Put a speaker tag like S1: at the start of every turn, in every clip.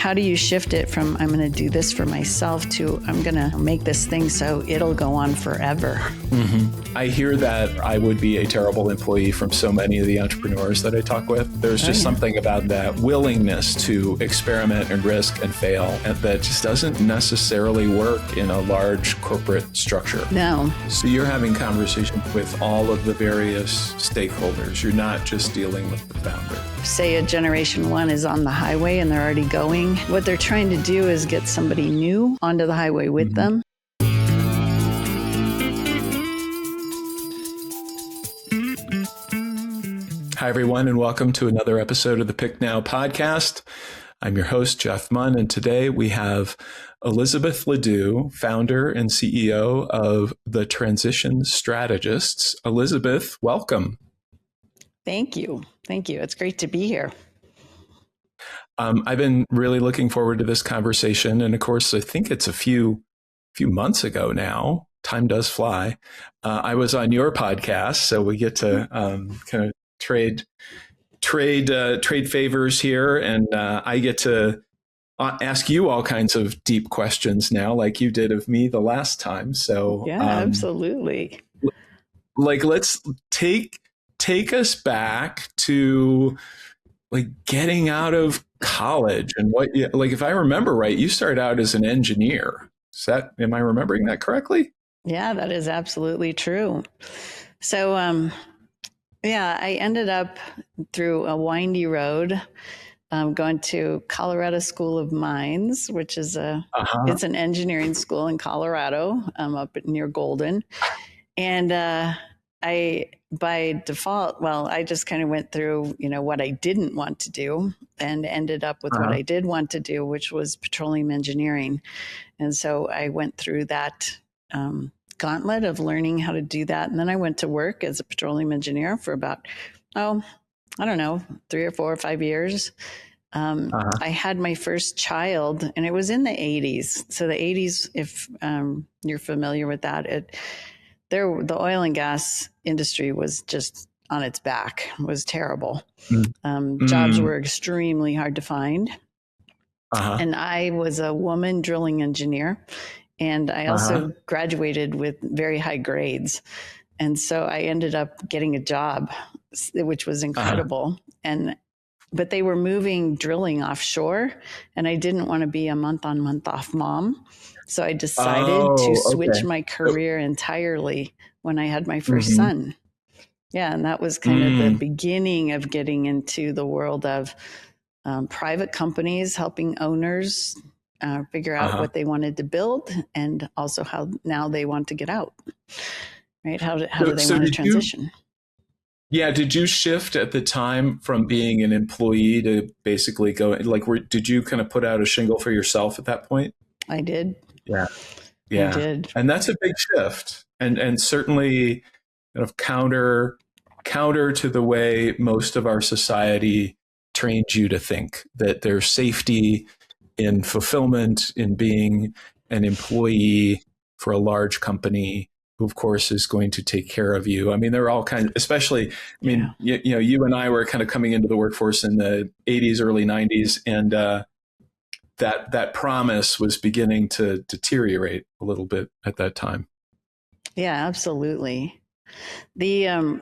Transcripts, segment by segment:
S1: how do you shift it from I'm going to do this for myself to I'm going to make this thing so it'll go on forever?
S2: Mm-hmm. I hear that I would be a terrible employee from so many of the entrepreneurs that I talk with. There's just something about that willingness to experiment and risk and fail and that just doesn't necessarily work in a large corporate structure.
S1: No.
S2: So you're having conversations with all of the various stakeholders. You're not just dealing with the founder.
S1: Say a generation one is on the highway and they're already going. What they're trying to do is get somebody new onto the highway with them.
S2: Hi, everyone, and welcome to another episode of the Pick Now podcast. I'm your host, Jeff Munn, and today we have Elizabeth Ledoux, founder and CEO of the Transition Strategists. Elizabeth, welcome.
S1: Thank you. Thank you. It's great to be here.
S2: I've been really looking forward to this conversation. And of course, I think it's a few months ago now. Time does fly. I was on your podcast, so we get to kind of trade favors here. And I get to ask you all kinds of deep questions now, like you did of me the last time. So
S1: yeah, absolutely.
S2: Like, let's take us back to like getting out of college and what, like, if I remember right, you started out as an engineer. Am I remembering that correctly?
S1: Yeah, that is absolutely true. So, I ended up through a windy road, going to Colorado School of Mines, which is it's an engineering school in Colorado, up near Golden. And, by default, I just kind of went through, what I didn't want to do and ended up with what I did want to do, which was petroleum engineering. And so I went through that gauntlet of learning how to do that. And then I went to work as a petroleum engineer for about, 3 or 4 or 5 years. I had my first child and it was in the 80s. So the 80s, if you're familiar with that, the oil and gas industry was just on its back. It was terrible. Jobs were extremely hard to find. And I was a woman drilling engineer. And I also graduated with very high grades. And so I ended up getting a job, which was incredible. But they were moving drilling offshore, and I didn't want to be a month on, month off mom. So I decided to switch my career entirely when I had my first son. Yeah, and that was kind of the beginning of getting into the world of private companies, helping owners figure out what they wanted to build and also how now they want to get out, right? How do they want to transition?
S2: Did you shift at the time from being an employee to basically go, did you kind of put out a shingle for yourself at that point?
S1: I did.
S2: Yeah.
S1: I did.
S2: And that's a big shift and certainly kind of counter to the way most of our society trained you to think that there's safety in fulfillment, in being an employee for a large company who, of course, is going to take care of you. I mean, there are all kinds, especially, you and I were kind of coming into the workforce in the 80s, early 90s, and that promise was beginning to deteriorate a little bit at that time. Yeah,
S1: absolutely. The,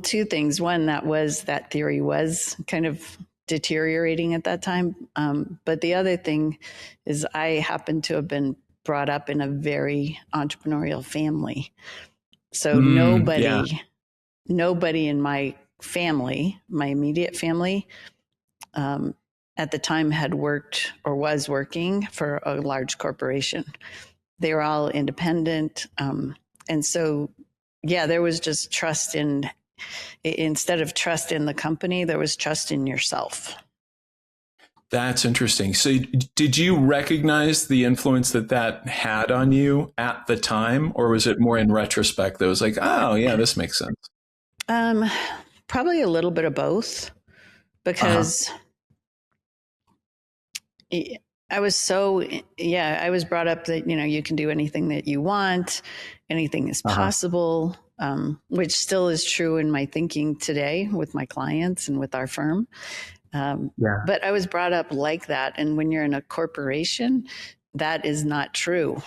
S1: two things. One, that theory was kind of deteriorating at that time. But the other thing is I happen to have been brought up in a very entrepreneurial family. So nobody in my family, my immediate family, at the time had worked or was working for a large corporation. They were all independent. And so, there was just trust instead of trust in the company, there was trust in yourself.
S2: That's interesting. So did you recognize the influence that had on you at the time, or was it more in retrospect that was like, oh yeah, this makes sense?
S1: Probably a little bit of both, because I was I was brought up that, you can do anything that you want, anything is possible, which still is true in my thinking today with my clients and with our firm.
S2: Yeah.
S1: But I was brought up like that. And when you're in a corporation, that is not true.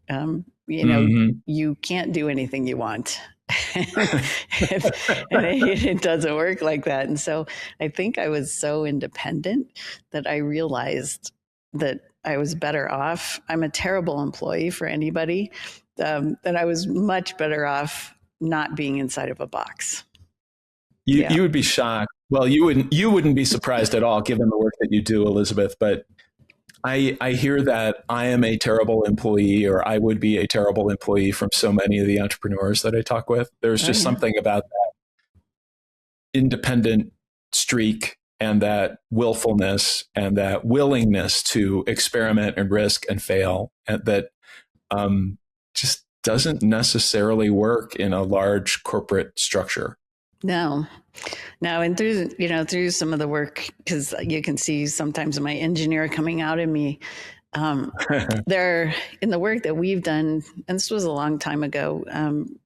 S2: Hmm.
S1: You can't do anything you want. It doesn't work like that. And so I think I was so independent that I realized that I was better off. I'm a terrible employee for anybody, that I was much better off not being inside of a box. Yeah.
S2: You would be shocked. Well, you wouldn't be surprised at all given the work that you do, Elizabeth, but I hear that I am a terrible employee, or I would be a terrible employee from so many of the entrepreneurs that I talk with. There's
S1: Oh,
S2: just
S1: yeah.
S2: something about that independent streak and that willfulness and that willingness to experiment and risk and fail, and that just doesn't necessarily work in a large corporate structure.
S1: No, no. And through some of the work, because you can see sometimes my engineer coming out in me, there in the work that we've done, and this was a long time ago,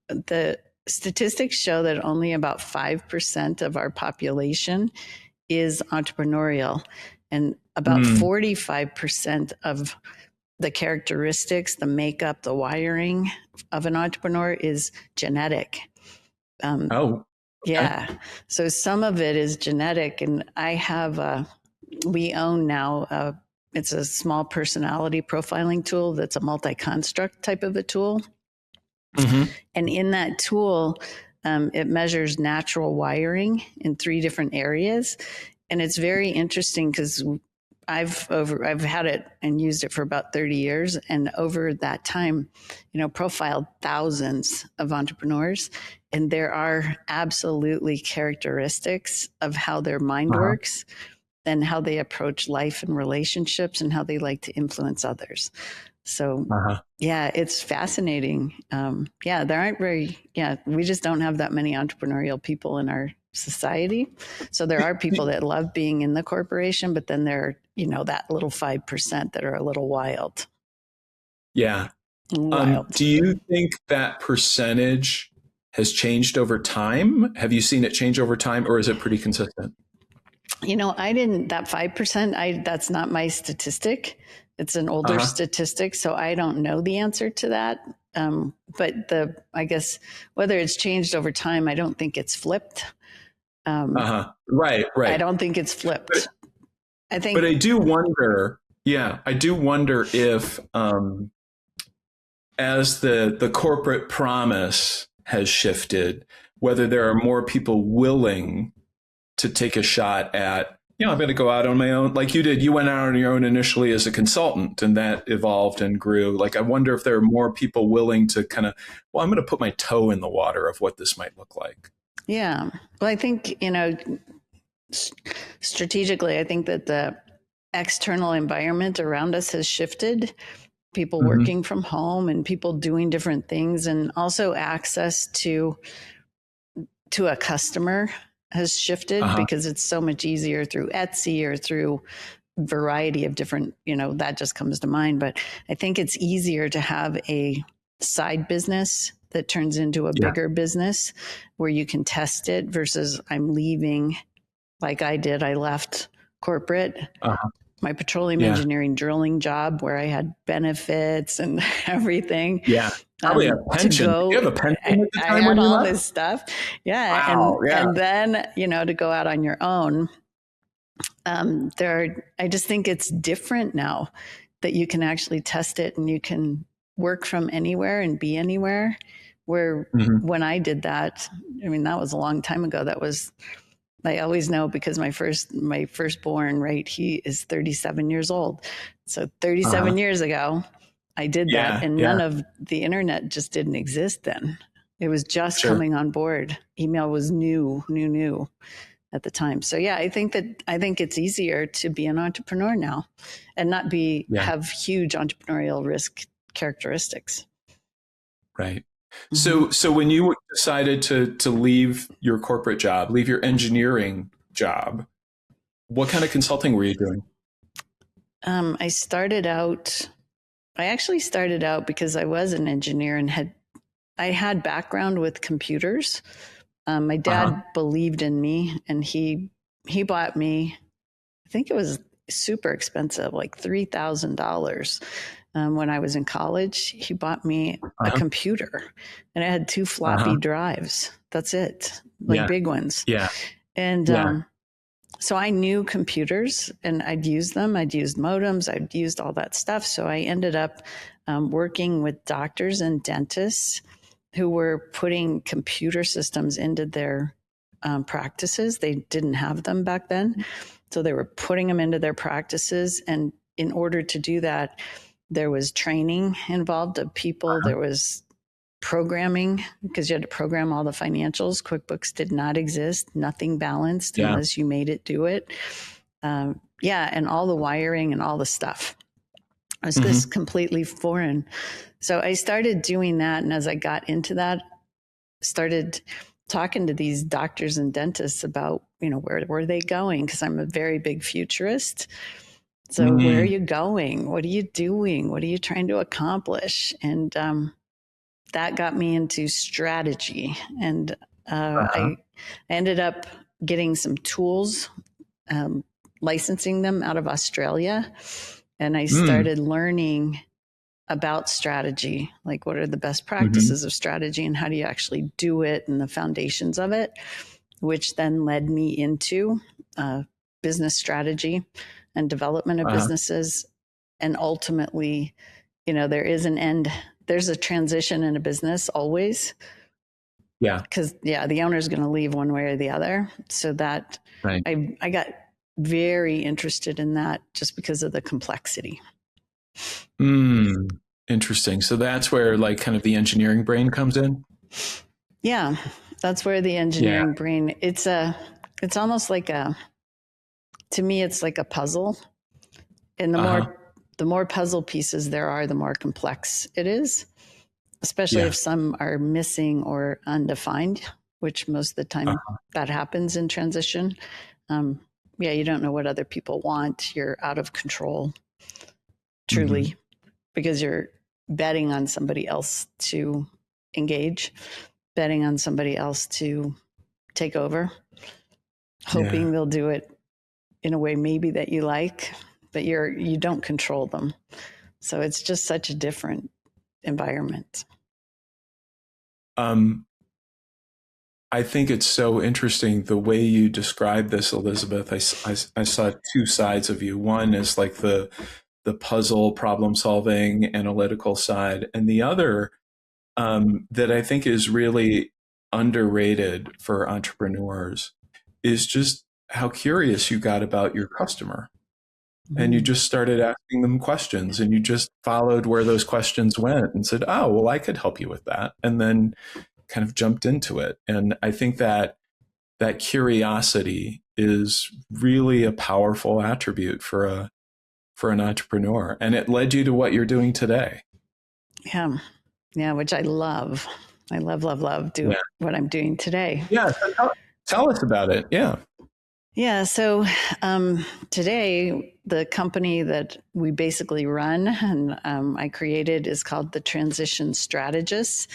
S1: the statistics show that only about 5% of our population is entrepreneurial, and about 45% of the characteristics, the makeup, the wiring of an entrepreneur is genetic.
S2: Oh,
S1: Yeah. So some of it is genetic. And we own now, it's a small personality profiling tool that's a multi construct type of a tool.
S2: mm-hmm.
S1: And in that tool, it measures natural wiring in 3 different areas. And it's very interesting because I've had it and used it for about 30 years. And over that time, profiled thousands of entrepreneurs. And there are absolutely characteristics of how their mind works and how they approach life and relationships and how they like to influence others. So, yeah, it's fascinating. There aren't we just don't have that many entrepreneurial people in our society. So there are people that love being in the corporation, but then there are, that little 5% that are a little wild.
S2: Yeah.
S1: Wild.
S2: Do you think that percentage has changed over time? Have you seen it change over time, or is it pretty consistent?
S1: That 5%, that's not my statistic. It's an older statistic, so I don't know the answer to that. But I guess whether it's changed over time, I don't think it's flipped.
S2: Right.
S1: I don't think it's flipped.
S2: But I do wonder. Yeah, I do wonder if, as the corporate promise has shifted, whether there are more people willing to take a shot at, I'm going to go out on my own, like you did. You went out on your own initially as a consultant, and that evolved and grew. Like, I wonder if there are more people willing to kind of, I'm going to put my toe in the water of what this might look like.
S1: Yeah. Well, I think, strategically, I think that the external environment around us has shifted. People working from home and people doing different things, and also access to a customer has shifted because it's so much easier through Etsy or through a variety of different, that just comes to mind. But I think it's easier to have a side business that turns into a bigger business where you can test it versus I'm leaving like I did. I left corporate, my petroleum engineering drilling job where I had benefits and everything.
S2: Yeah. Probably a pension. Do you have a pension at the time?
S1: I had all this stuff. Yeah.
S2: Wow,
S1: and then, to go out on your own, I just think it's different now that you can actually test it and you can work from anywhere and be anywhere. Where when I did that, that was a long time ago. I always know because my firstborn, right, he is 37 years old. So 37 years ago, I did that, and none of the internet just didn't exist then. It was just coming on board. Email was new at the time. So yeah, I think it's easier to be an entrepreneur now and not have huge entrepreneurial risk characteristics.
S2: Right. So when you decided to leave your corporate job, leave your engineering job, what kind of consulting were you doing?
S1: I actually started out because I was an engineer and I had background with computers. My dad believed in me, and he bought me think it was super expensive, like $3,000. When I was in college, he bought me a computer, and it had 2 floppy drives. That's it, like big ones.
S2: Yeah.
S1: And so I knew computers, and I'd used them. I'd used modems. I'd used all that stuff. So I ended up working with doctors and dentists who were putting computer systems into their practices. They didn't have them back then. So they were putting them into their practices. And in order to do that, there was training involved of people. There was programming, because you had to program all the financials. QuickBooks did not exist, nothing balanced unless you made it do it. And all the wiring and all the stuff. It was just completely foreign. So I started doing that. And as I got into that, started talking to these doctors and dentists about, where were they going? Because I'm a very big futurist. So where are you going? What are you doing? What are you trying to accomplish? And that got me into strategy. And I ended up getting some tools, licensing them out of Australia. And I started learning about strategy, like what are the best practices of strategy and how do you actually do it and the foundations of it, which then led me into business strategy and development of businesses. And ultimately, there is an end. There's a transition in a business always.
S2: Yeah.
S1: Because, the owner is going to leave one way or the other. So that I got very interested in that just because of the complexity.
S2: Interesting. So that's where like kind of the engineering brain comes in.
S1: Yeah, that's where the engineering brain, it's almost like to me, it's like a puzzle. And the more puzzle pieces there are, the more complex it is, especially if some are missing or undefined, which most of the time that happens in transition. You don't know what other people want. You're out of control, truly, because you're betting on somebody else to engage, betting on somebody else to take over, hoping they'll do it in a way maybe that you like, but you don't control them. So it's just such a different environment.
S2: I think it's so interesting the way you describe this, Elizabeth. I saw 2 sides of you. One is like the puzzle problem solving analytical side, and the other that I think is really underrated for entrepreneurs is just how curious you got about your customer. And you just started asking them questions, and you just followed where those questions went and said, oh, well, I could help you with that. And then kind of jumped into it. And I think that curiosity is really a powerful attribute for an entrepreneur. And it led you to what you're doing today.
S1: Yeah, which I love. I love what I'm doing today.
S2: Yeah. So tell us about it. Yeah.
S1: Yeah. So today, the company that we basically run and I created is called the Transition Strategists.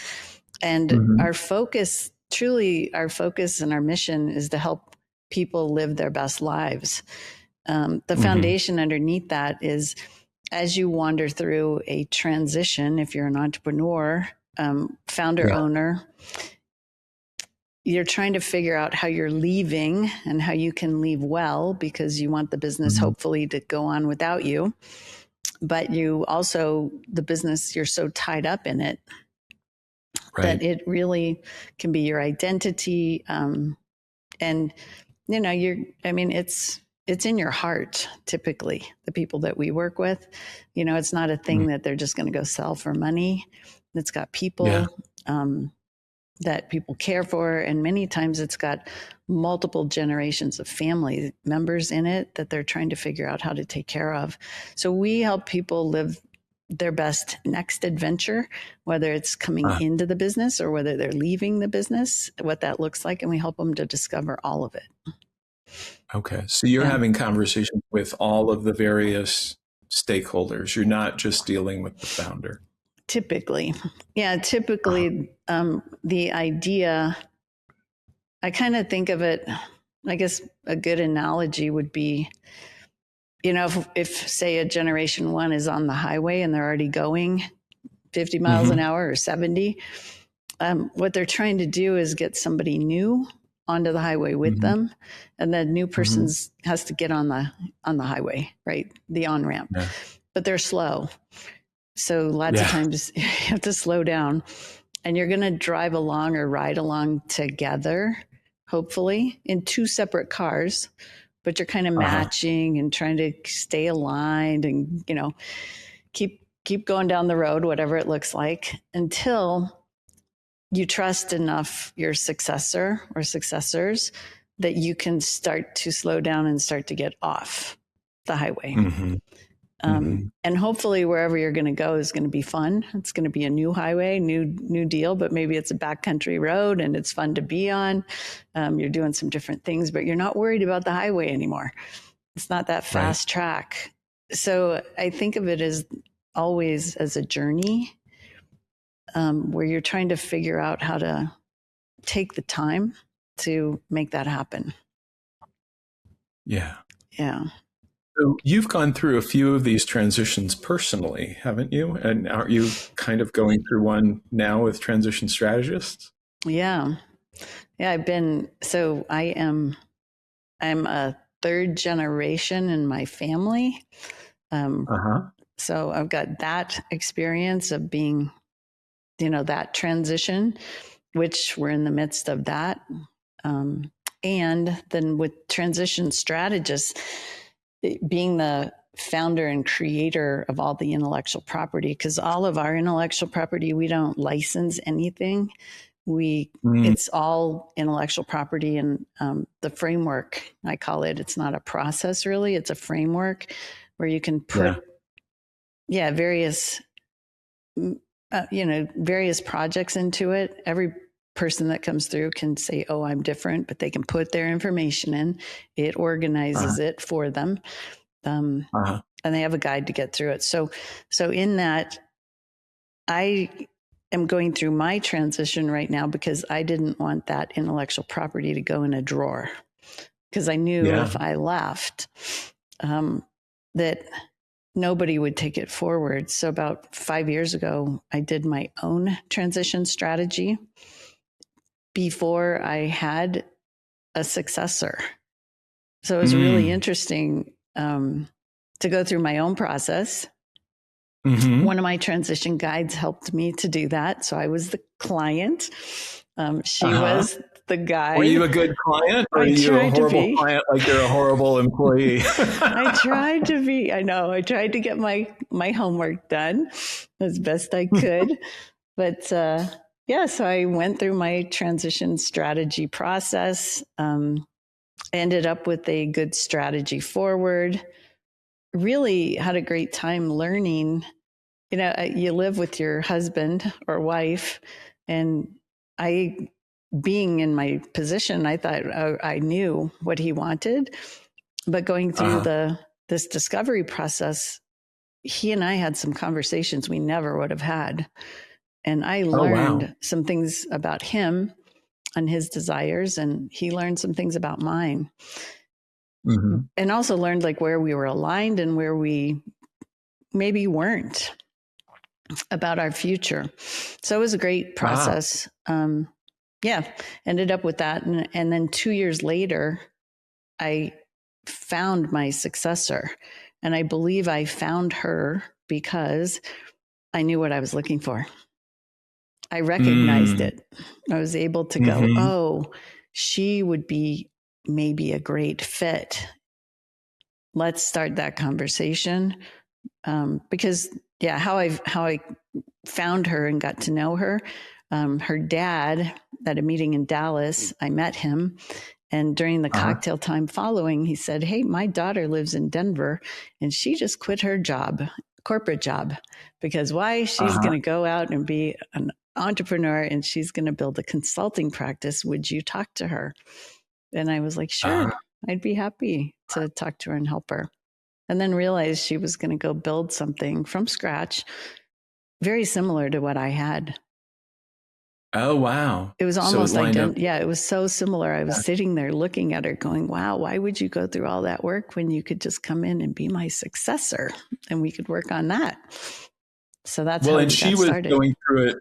S1: And our focus and our mission is to help people live their best lives. The foundation underneath that is, as you wander through a transition, if you're an entrepreneur, founder, owner, you're trying to figure out how you're leaving and how you can leave well, because you want the business hopefully to go on without you. But you also, the business, you're so tied up in it that it really can be your identity. And, it's in your heart, typically, the people that we work with. It's not a thing that they're just going to go sell for money. It's got people that people care for. And many times it's got multiple generations of family members in it that they're trying to figure out how to take care of. So we help people live their best next adventure, whether it's coming into the business or whether they're leaving the business, what that looks like. And we help them to discover all of it.
S2: Okay. So you're having conversations with all of the various stakeholders. You're not just dealing with the founder.
S1: Typically. The idea, I kind of think of it, I guess a good analogy would be if say a generation one is on the highway and they're already going 50 miles an hour or 70, what they're trying to do is get somebody new onto the highway with them, and that new person's has to get on the highway, right? The on ramp,
S2: Yeah.
S1: but they're slow. So lots of times you have to slow down, and you're going to drive along or ride along together, hopefully in two separate cars, but you're kind of matching and trying to stay aligned and, keep going down the road, whatever it looks like, until you trust enough your successor or successors that you can start to slow down and start to get off the highway. And hopefully wherever you're going to go is going to be fun. It's going to be a new highway, new deal, but maybe it's a backcountry road and it's fun to be on. You're doing some different things, but you're not worried about the highway anymore. It's not that fast track. So I think of it as always as a journey, where you're trying to figure out how to take the time to make that happen.
S2: Yeah.
S1: Yeah.
S2: So you've gone through a few of these transitions personally, haven't you? And aren't you kind of going through one now with Transition Strategists?
S1: Yeah. Yeah. I'm a third generation in my family. So I've got that experience of being, that transition, which we're in the midst of that. And then with Transition Strategists, being the founder and creator of all the intellectual property, because all of our intellectual property, we don't license anything. It's all intellectual property, and the framework, I call it. It's not a process really; it's a framework where you can put, various, various projects into it. Every person that comes through can say, "Oh, I'm different," but they can put their information in. It organizes it for them, and they have a guide to get through it. So in that, I am going through my transition right now because I didn't want that intellectual property to go in a drawer, because I knew if I left, that nobody would take it forward. So about 5 years ago, I did my own transition strategy before I had a successor. So it was really interesting to go through my own process. One of my transition guides helped me to do that. So I was the client. She was the guide.
S2: Were you a good client, or are you a horrible client, like you're a horrible employee?
S1: I tried to be. I know. I tried to get my homework done as best I could. But so I went through my transition strategy process, ended up with a good strategy forward. Really had a great time learning. You live with your husband or wife, and being in my position, I thought I knew what he wanted, but going through this discovery process, he and I had some conversations we never would have had. And I learned some things about him and his desires, and he learned some things about mine. And also learned like where we were aligned and where we maybe weren't about our future. So it was a great process. Ended up with that. And then 2 years later, I found my successor. And I believe I found her because I knew what I was looking for. I recognized it. I was able to go, oh, she would be maybe a great fit. Let's start that conversation. Because how I found her and got to know her. Her dad, at a meeting in Dallas, I met him. And during the cocktail time following, he said, "Hey, my daughter lives in Denver and she just quit her job, corporate job, because why? She's going to go out and be an entrepreneur and she's going to build a consulting practice. Would you talk to her?" And I was like, sure, I'd be happy to talk to her and help her. And then realized she was going to go build something from scratch, very similar to what I had.
S2: Oh, wow.
S1: It was
S2: So it
S1: almost
S2: lined up.
S1: yeah, it was so similar. I was sitting there looking at her going, wow, why would you go through all that work when you could just come in and be my successor and we could work on that? So that's
S2: Well,
S1: how
S2: and
S1: we
S2: she
S1: got
S2: was
S1: started.
S2: going through it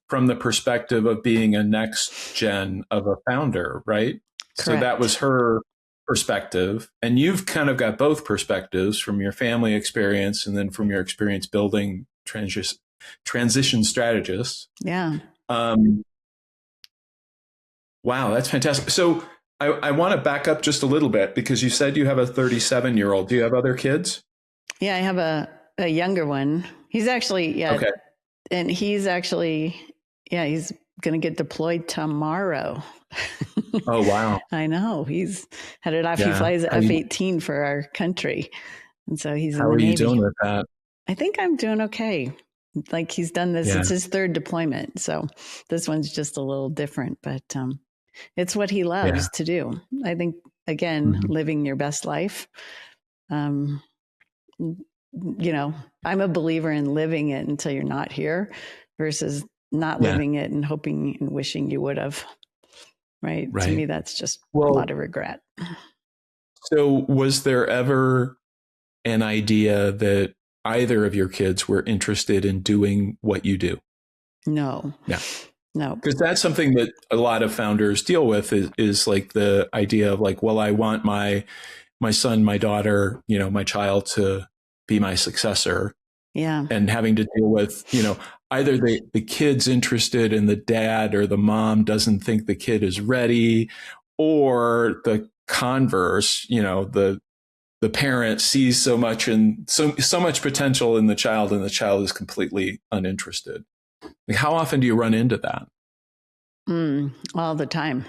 S2: from the perspective of being a next gen of a founder, right? So that
S1: Correct.
S2: was her perspective. And you've kind of got both perspectives from your family experience and then from your experience building transition strategists.
S1: Yeah.
S2: Um, wow, that's fantastic. So I want to back up just a little bit because you said you have a 37-year-old. Do you have other kids?
S1: Yeah, I have a younger one. He's actually, yeah,
S2: Okay.
S1: and he's actually, yeah, he's going to get deployed tomorrow.
S2: Oh, wow.
S1: I know. He's headed off. He
S2: Yeah.
S1: flies F-18 for our country. And so he's
S2: How
S1: in the
S2: are you
S1: Navy.
S2: doing with that?
S1: I think I'm doing okay. Like he's done this,
S2: Yeah.
S1: it's his third deployment. So this one's just a little different, but it's what he
S2: Yeah.
S1: loves to do. I think, again,
S2: Mhm.
S1: living your best life. Um, you know, I'm a believer in living it until you're not here versus not
S2: Yeah.
S1: living it and hoping and wishing you would have. Right. To
S2: Right.
S1: me, that's just a
S2: Well,
S1: lot of regret.
S2: so was there ever an idea that either of your kids were interested in doing what you do?
S1: No,
S2: Yeah.
S1: no.
S2: Because that's something that a lot of founders deal with is like the idea of like, well, I want my son, my daughter, my child to be my successor,
S1: Yeah.
S2: and having to deal with, either the kid's interested and the dad or the mom doesn't think the kid is ready, or the converse, the parent sees so much and so much potential in the child and the child is completely uninterested. Like, how often do you run into that?
S1: All the time.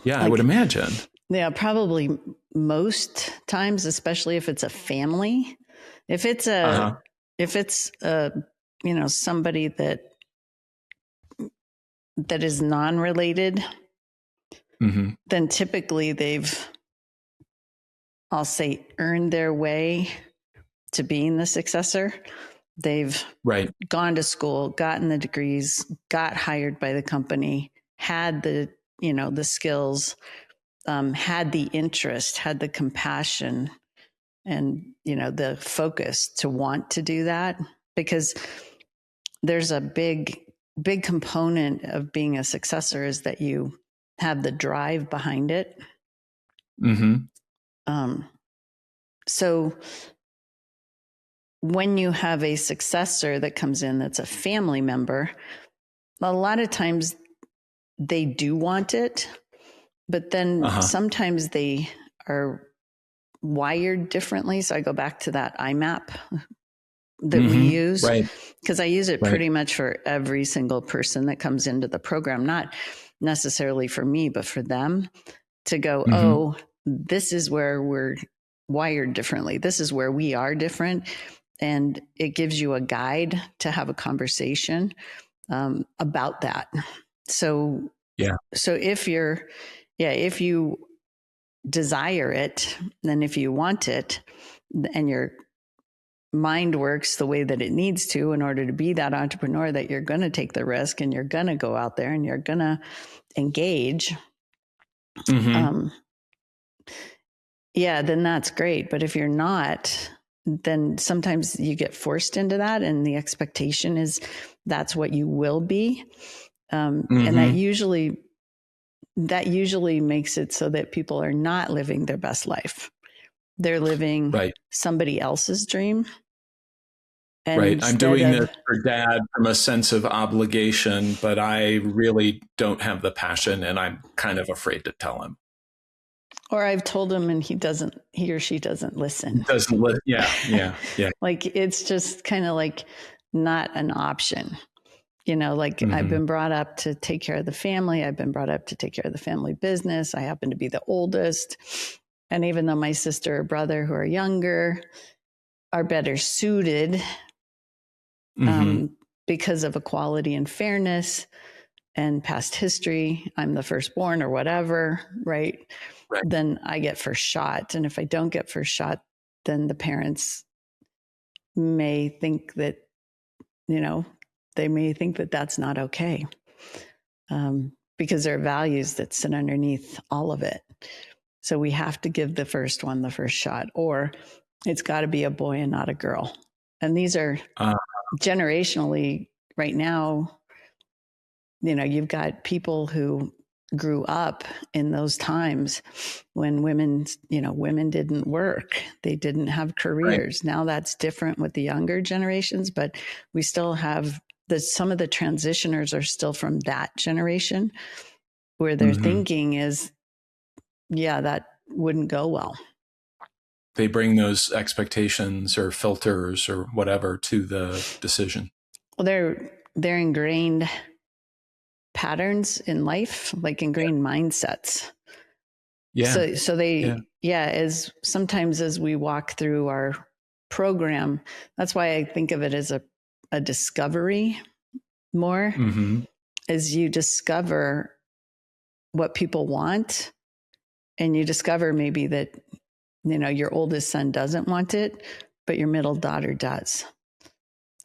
S2: Yeah, I would
S1: Like,
S2: imagine.
S1: yeah, probably most times, especially if it's a family. If it's a,
S2: Uh-huh.
S1: if it's a, somebody that is non-related,
S2: Mm-hmm.
S1: then typically they've, I'll say, earned their way to being the successor. They've
S2: Right.
S1: gone to school, gotten the degrees, got hired by the company, had the skills, had the interest, had the compassion, and the focus to want to do that. Because there's a big component of being a successor is that you have the drive behind it.
S2: Mm-hmm.
S1: Um, so when you have a successor that comes in that's a family member, a lot of times they do want it, but then
S2: Uh-huh.
S1: sometimes they are wired differently. So I go back to that IMAP that we
S2: Mm-hmm.
S1: use,
S2: Right.
S1: because I use it
S2: Right.
S1: pretty much for every single person that comes into the program, not necessarily for me, but for them to go,
S2: Mm-hmm.
S1: oh, this is where we're wired differently. This is where we are different. And it gives you a guide to have a conversation about that. So,
S2: Yeah.
S1: so if you desire it, then if you want it, and your mind works the way that it needs to in order to be that entrepreneur, that you're going to take the risk and you're going to go out there and you're going to engage,
S2: Mm-hmm.
S1: yeah, then that's great. But if you're not, then sometimes you get forced into that, and the expectation is that's what you will be, and that
S2: Mm-hmm.
S1: usually makes it so that people are not living their best life. They're living
S2: Right.
S1: somebody else's dream. And
S2: Right. I'm
S1: instead
S2: doing this
S1: of,
S2: for dad from a sense of obligation, but I really don't have the passion and I'm kind of afraid to tell him.
S1: or I've told him and he or she doesn't listen.
S2: Doesn't let, yeah, yeah, yeah.
S1: Like it's just kind of like not an option. Like I've
S2: Mm-hmm.
S1: been brought up to take care of the family. I've been brought up to take care of the family business. I happen to be the oldest. And even though my sister or brother who are younger are better suited,
S2: Mm-hmm.
S1: because of equality and fairness and past history, I'm the firstborn or whatever, right?
S2: Right.
S1: Then I get first shot. And if I don't get first shot, then the parents may think that, they may think that that's not okay. because there are values that sit underneath all of it. So we have to give the first one the first shot, or it's got to be a boy and not a girl. And these are generationally right now, you've got people who grew up in those times when women didn't work. They didn't have careers. Right. Now that's different with the younger generations, but we still have some of the transitioners are still from that generation where their thinking is, that wouldn't go well.
S2: They bring those expectations or filters or whatever to the decision.
S1: Well, they're ingrained patterns in life, like ingrained mindsets.
S2: Yeah.
S1: So they, as sometimes as we walk through our program, that's why I think of it as a discovery more, as you discover what people want, and you discover maybe that, your oldest son doesn't want it, but your middle daughter does.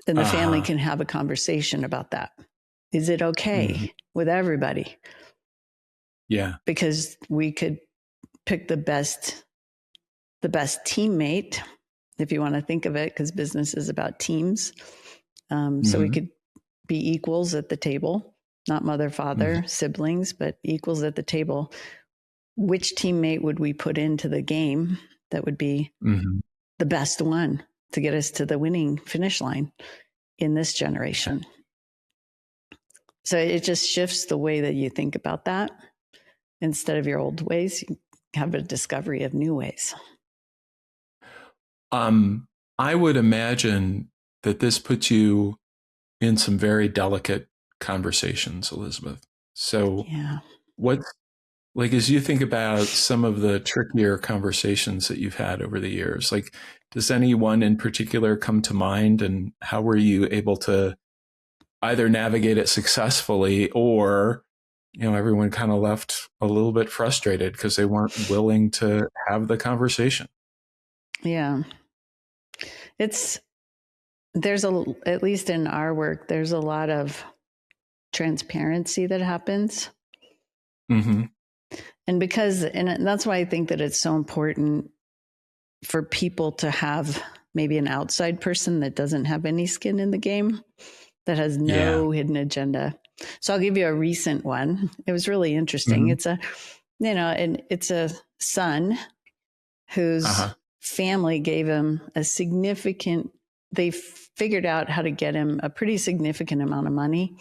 S1: And the family can have a conversation about that. Is it okay with everybody?
S2: Yeah.
S1: Because we could pick the best teammate, if you want to think of it, because business is about teams. So we could be equals at the table, not mother, father, siblings, but equals at the table. Which teammate would we put into the game that would be the best one to get us to the winning finish line in this generation? So it just shifts the way that you think about that. Instead of your old ways, you have a discovery of new ways.
S2: I would imagine that this puts you in some very delicate conversations, Elizabeth. So what's, like, as you think about some of the trickier conversations that you've had over the years, like, does anyone in particular come to mind, and how were you able to either navigate it successfully, or, everyone kind of left a little bit frustrated because they weren't willing to have the conversation?
S1: Yeah. At least in our work, there's a lot of transparency that happens. And that's why I think that it's so important for people to have maybe an outside person that doesn't have any skin in the game, that has no hidden agenda. So I'll give you a recent one. It was really interesting. It's a son whose family gave him they figured out how to get him a pretty significant amount of money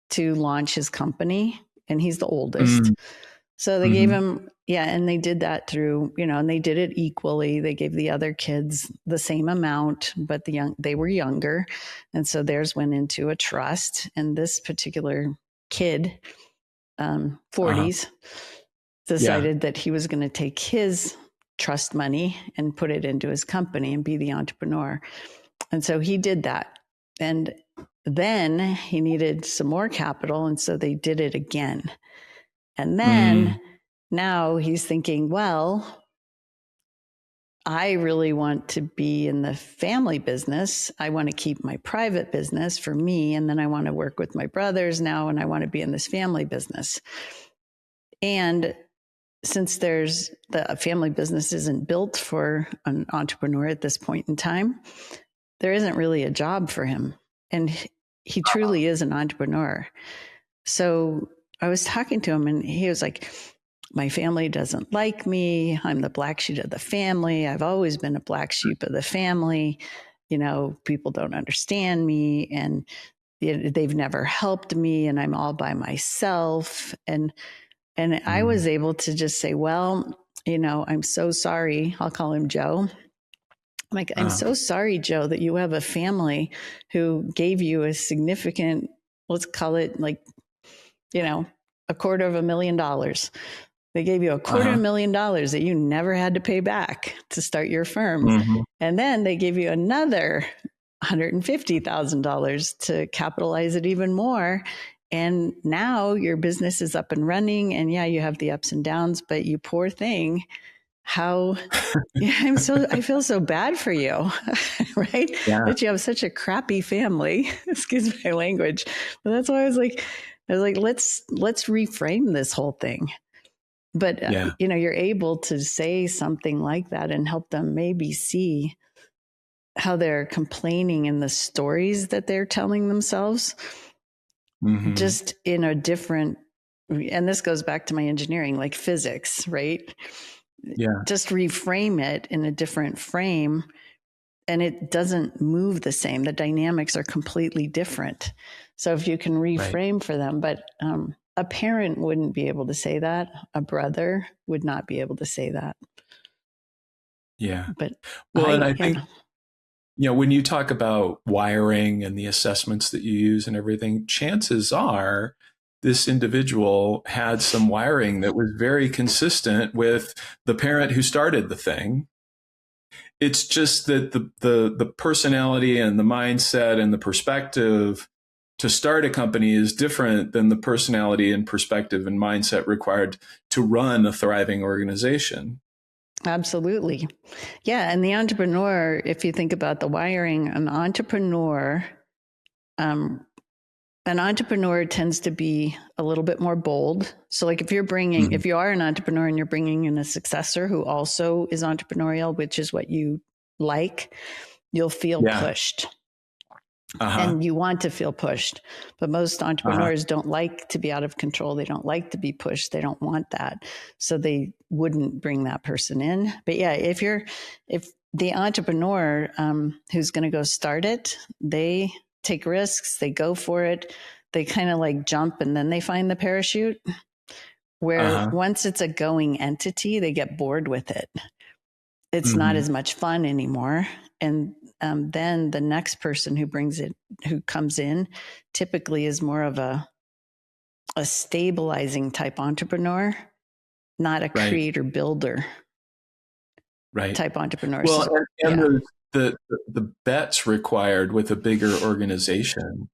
S1: to launch his company. And he's the oldest. So they gave him, and they did that through, and they did it equally. They gave the other kids the same amount, but they were younger. And so theirs went into a trust. And this particular kid, 40s, decided that he was going to take his trust money and put it into his company and be the entrepreneur. And so he did that. And then he needed some more capital. And so they did it again. And then now he's thinking, well, I really want to be in the family business. I want to keep my private business for me. And then I want to work with my brothers now, and I want to be in this family business. And since the family business isn't built for an entrepreneur at this point in time, there isn't really a job for him. And he truly is an entrepreneur. So I was talking to him, and he was like, my family doesn't like me. I'm the black sheep of the family. I've always been a black sheep of the family. People don't understand me, and they've never helped me, and I'm all by myself. And I was able to just say, well, I'm so sorry. I'll call him Joe. I'm like, I'm so sorry, Joe, that you have a family who gave you a significant, let's call it like, $250,000. They gave you $250,000 that you never had to pay back to start your firm. And then they gave you another $150,000 to capitalize it even more. And now your business is up and running, and you have the ups and downs, but you poor thing, I feel so bad for you, right? Yeah. That you have such a crappy family. Excuse my language. But that's why I was like, I was like, let's reframe this whole thing. But,
S2: Yeah.
S1: you're able to say something like that and help them maybe see how they're complaining in the stories that they're telling themselves, just in a different, and this goes back to my engineering, like physics, right?
S2: Yeah.
S1: Just reframe it in a different frame and it doesn't move the same. The dynamics are completely different. So if you can reframe for them, but a parent wouldn't be able to say that. A brother would not be able to say that.
S2: Yeah.
S1: But
S2: well, and I think, when you talk about wiring and the assessments that you use and everything, chances are this individual had some wiring that was very consistent with the parent who started the thing. It's just that the personality and the mindset and the perspective to start a company is different than the personality and perspective and mindset required to run a thriving organization.
S1: Absolutely. Yeah. And the entrepreneur, if you think about the wiring, an entrepreneur tends to be a little bit more bold. So like if you are an entrepreneur and you're bringing in a successor who also is entrepreneurial, which is what you like, you'll feel pushed. And you want to feel pushed. But most entrepreneurs don't like to be out of control. They don't like to be pushed. They don't want that. So they wouldn't bring that person in. But yeah, if the entrepreneur who's going to go start it, they take risks, they go for it, they kind of like jump and then they find the parachute. Where once it's a going entity, they get bored with it. It's not as much fun anymore. And then the next person who comes in, typically is more of a stabilizing type entrepreneur, not a creator builder type entrepreneur.
S2: Well, and the bets required with a bigger organization,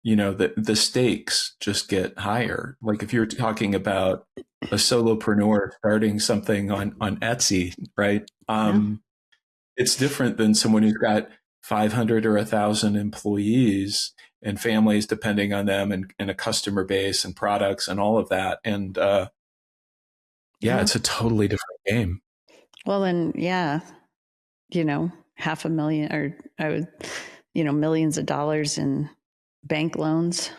S2: the stakes just get higher. Like if you're talking about a solopreneur starting something on Etsy, right? It's different than someone who's got 500 or 1,000 employees and families depending on them and a customer base and products and all of that. And it's a totally different game.
S1: Well, then, $500,000 or millions of dollars in bank loans.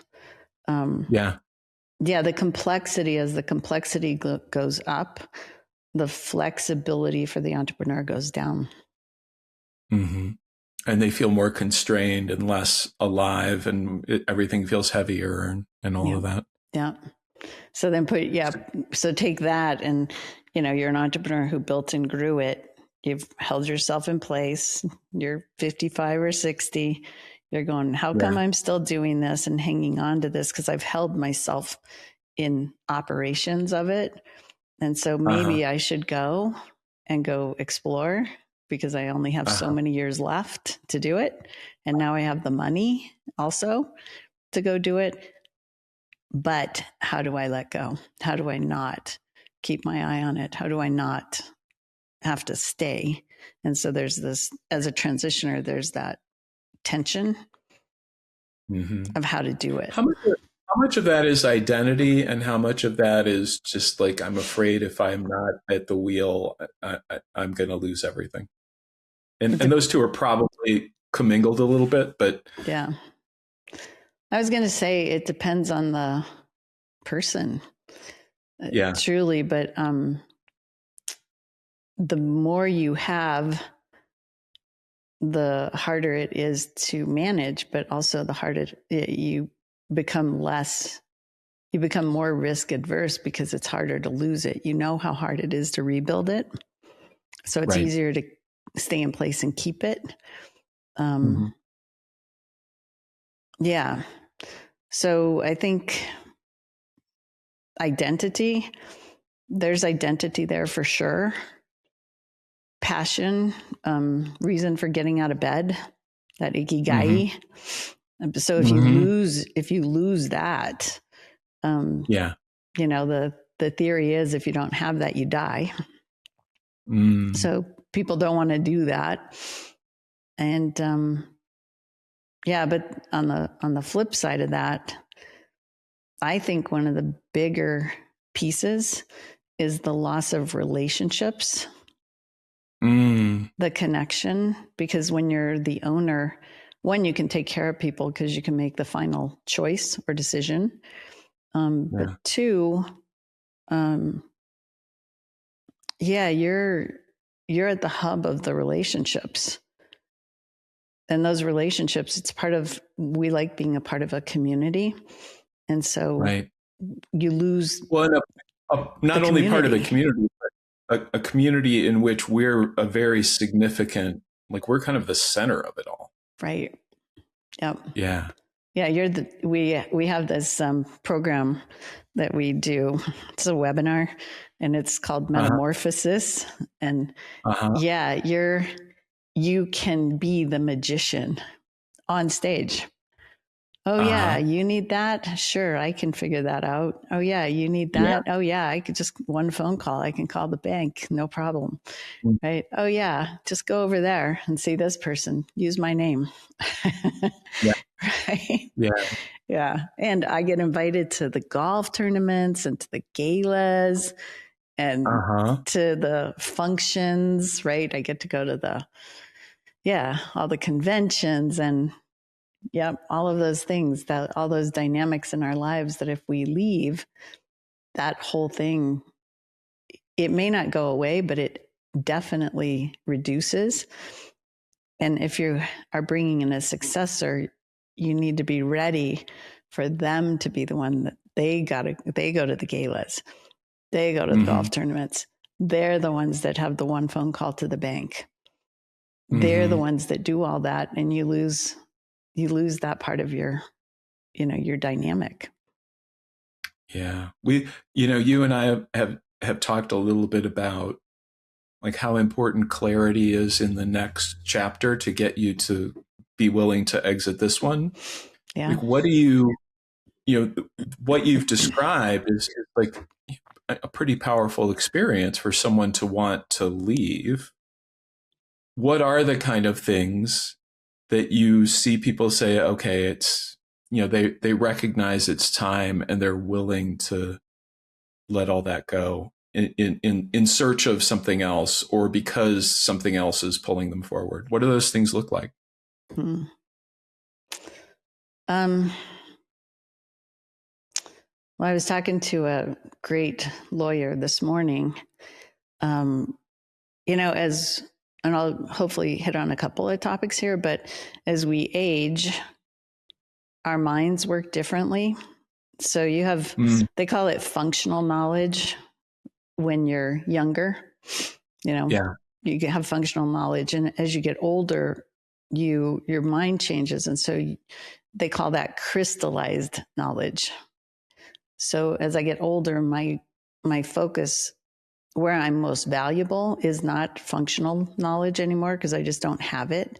S1: The complexity, as the complexity goes up, the flexibility for the entrepreneur goes down.
S2: And they feel more constrained and less alive, and everything feels heavier and all of that.
S1: Yeah. So then so take that, and you're an entrepreneur who built and grew it. You've held yourself in place. You're 55 or 60. You're going, how come I'm still doing this and hanging on to this? Because I've held myself in operations of it. And so maybe I should go explore, because I only have so many years left to do it. And now I have the money also to go do it. But how do I let go? How do I not keep my eye on it? How do I not have to stay? And so there's this, as a transitioner, there's that tension of how to do it.
S2: How much of that is identity, and how much of that is just like, I'm afraid if I'm not at the wheel, I'm going to lose everything? And those two are probably commingled a little bit, but
S1: yeah. I was going to say it depends on the person. Truly, but the more you have, the harder it is to manage, but also the harder you become more risk adverse, because it's harder to lose it. You know how hard it is to rebuild it. So it's easier to stay in place and keep it. Yeah. So I think there's identity there for sure. Passion, reason for getting out of bed, that ikigai. So if you lose that, the theory is if you don't have that, you die. So people don't want to do that. And but on the flip side of that, I think one of the bigger pieces is the loss of relationships, the connection, because when you're the owner, one, you can take care of people because you can make the final choice or decision. But two, you're at the hub of the relationships. And those relationships, we like being a part of a community. And so you lose.
S2: Well, not only part of the community, but a community in which we're a very significant, like we're kind of the center of it all.
S1: Right. Yep.
S2: Yeah.
S1: Yeah. We have this program that we do. It's a webinar and it's called Metamorphosis. And you can be the magician on stage. Oh, yeah, you need that? Sure, I can figure that out. Oh, yeah, you need that? Yeah. Oh, yeah, I could just one phone call. I can call the bank. No problem. Right? Oh, yeah, just go over there and see this person. Use my name. Right?
S2: Yeah.
S1: Yeah. And I get invited to the golf tournaments and to the galas and to the functions, right? I get to go to all the conventions and all of those things, all those dynamics in our lives that if we leave, that whole thing, it may not go away, but it definitely reduces. And if you are bringing in a successor, you need to be ready for them to be the one that they go to the galas. They go to the golf tournaments. They're the ones that have the one phone call to the bank. They're the ones that do all that. And you lose that part of your dynamic.
S2: Yeah. You and I have talked a little bit about like how important clarity is in the next chapter to get you to be willing to exit this one.
S1: Yeah.
S2: Like, what do what you've described is like a pretty powerful experience for someone to want to leave. What are the kind of things that you see people say, okay, it's, they recognize it's time and they're willing to let all that go in search of something else or because something else is pulling them forward? What do those things look like?
S1: Well, I was talking to a great lawyer this morning, and I'll hopefully hit on a couple of topics here, but as we age, our minds work differently. So you have, they call it functional knowledge when you're younger, you have functional knowledge. And as you get older, your mind changes. And so they call that crystallized knowledge. So as I get older, my focus where I'm most valuable is not functional knowledge anymore because I just don't have it.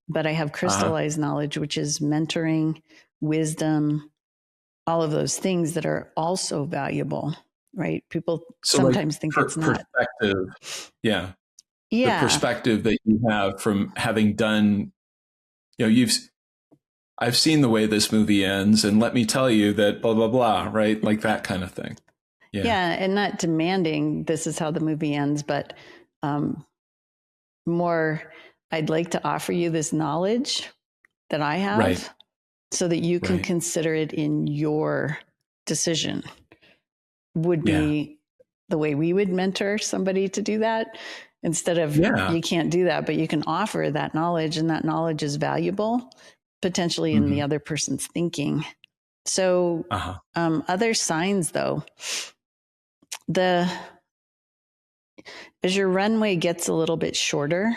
S1: But I have crystallized knowledge, which is mentoring, wisdom, all of those things that are also valuable, right? People sometimes think it's not.
S2: Perspective. Yeah. The perspective that you have from having done, I've seen the way this movie ends, and let me tell you that blah, blah, blah, right? Like that kind of thing.
S1: Yeah. And not demanding this is how the movie ends, but more, I'd like to offer you this knowledge that I have so that you can consider it in your decision. Would be the way we would mentor somebody to do that instead of you can't do that, but you can offer that knowledge and that knowledge is valuable potentially in the other person's thinking. So other signs though, as your runway gets a little bit shorter,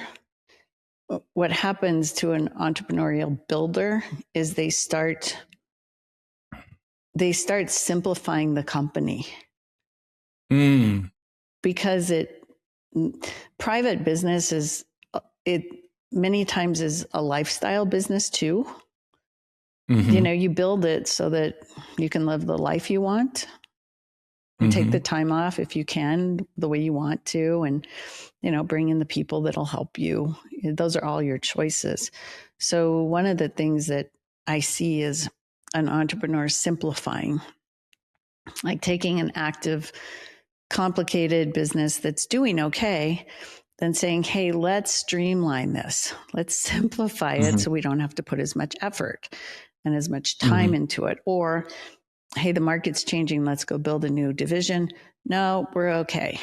S1: what happens to an entrepreneurial builder is they start simplifying the company. Because private business many times is a lifestyle business too. You build it so that you can live the life you want and take the time off if you can, the way you want to, and, bring in the people that'll help you. Those are all your choices. So one of the things that I see is an entrepreneur simplifying. like taking an active, complicated business that's doing okay, then saying, hey, let's streamline this. Let's simplify it so we don't have to put as much effort and as much time into it. Or, hey, the market's changing. Let's go build a new division. No, we're okay.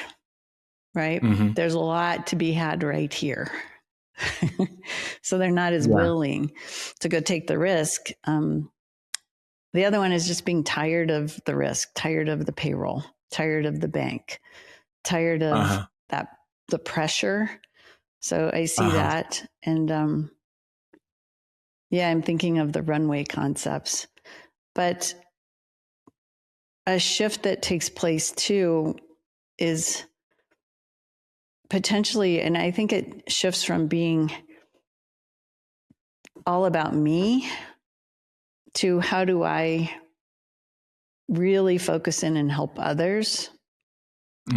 S1: Right? There's a lot to be had right here. So they're not as willing to go take the risk. The other one is just being tired of the risk, tired of the payroll, tired of the bank, tired of the pressure. So I see that. And I'm thinking of the runway concepts. But a shift that takes place too is potentially, and I think it shifts from being all about me to how do I really focus in and help others?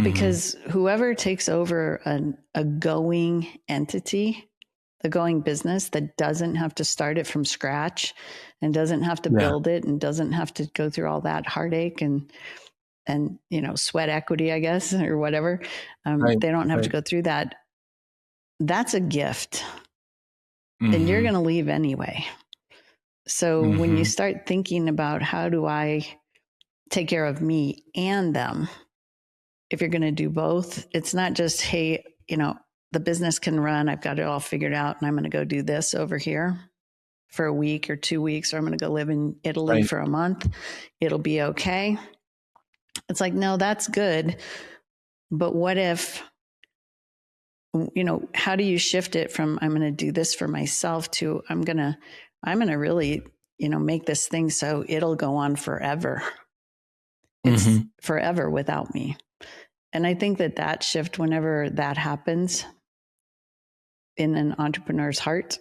S1: Because whoever takes over a going entity, a going business that doesn't have to start it from scratch and doesn't have to build it and doesn't have to go through all that heartache and sweat equity, I guess, or whatever. They don't have to go through that. That's a gift. And you're going to leave anyway. So when you start thinking about how do I take care of me and them, if you're going to do both, it's not just, hey, the business can run, I've got it all figured out, and I'm going to go do this over here for a week or 2 weeks, or I'm going to go live in Italy for a month. It'll be okay. It's like, no, that's good. But what if, how do you shift it from I'm going to do this for myself to I'm going to really, make this thing so it'll go on forever. It's forever without me. And I think that shift, whenever that happens in an entrepreneur's heart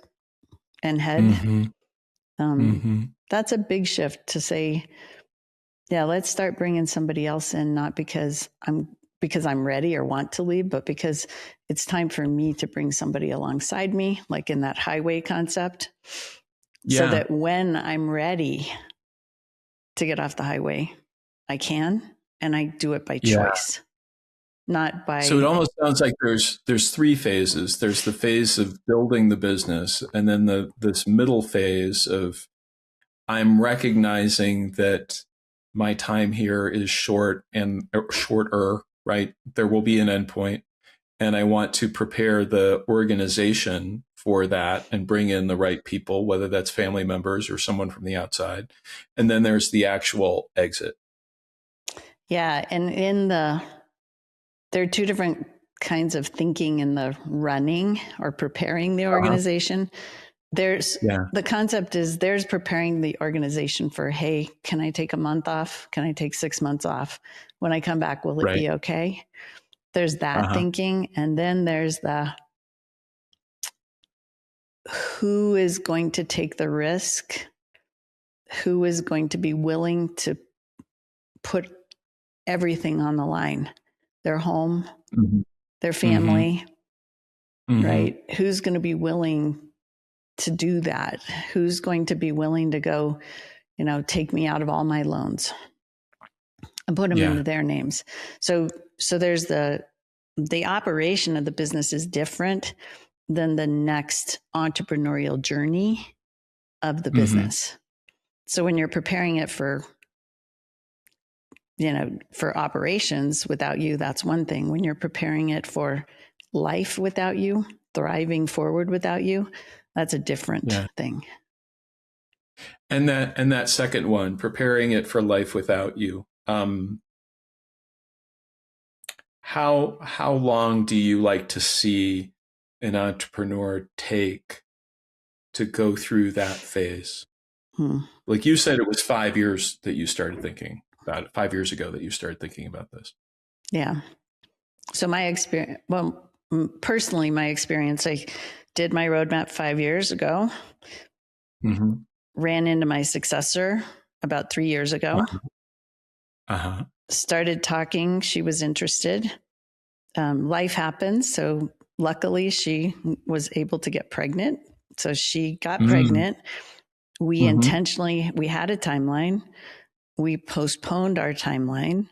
S1: and head, that's a big shift to say, yeah, let's start bringing somebody else in, not because I'm ready or want to leave, but because it's time for me to bring somebody alongside me, like in that highway concept. So that when I'm ready to get off the highway, I can, and I do it by choice, not by.
S2: So it almost sounds like there's three phases. There's the phase of building the business, and then this middle phase of I'm recognizing that my time here is short and shorter, right? There will be an endpoint, and I want to prepare the organization for that and bring in the right people, whether that's family members or someone from the outside. And then there's the actual exit.
S1: Yeah. And there are two different kinds of thinking in the running or preparing the organization. There's the concept is there's preparing the organization for, hey, can I take a month off? Can I take 6 months off? When I come back, will it be okay? There's that thinking. And then there's the who is going to take the risk? Who is going to be willing to put everything on the line? Their home, their family, right? Who's going to be willing to do that? Who's going to be willing to go, take me out of all my loans and put them into their names? So there's the operation of the business is different than the next entrepreneurial journey of the business. So when you're preparing it for operations without you, that's one thing. When you're preparing it for life without you, thriving forward without you, that's a different thing.
S2: And that second one, preparing it for life without you. How long do you like to see an entrepreneur take to go through that phase? Like you said, it was 5 years that you started thinking about it, 5 years ago that you started thinking about this.
S1: Yeah. So my experience, personally, my experience, I did my roadmap 5 years ago, ran into my successor about 3 years ago, started talking. She was interested. Life happened. So luckily she was able to get pregnant. So she got pregnant. We intentionally, we had a timeline. we postponed our timeline.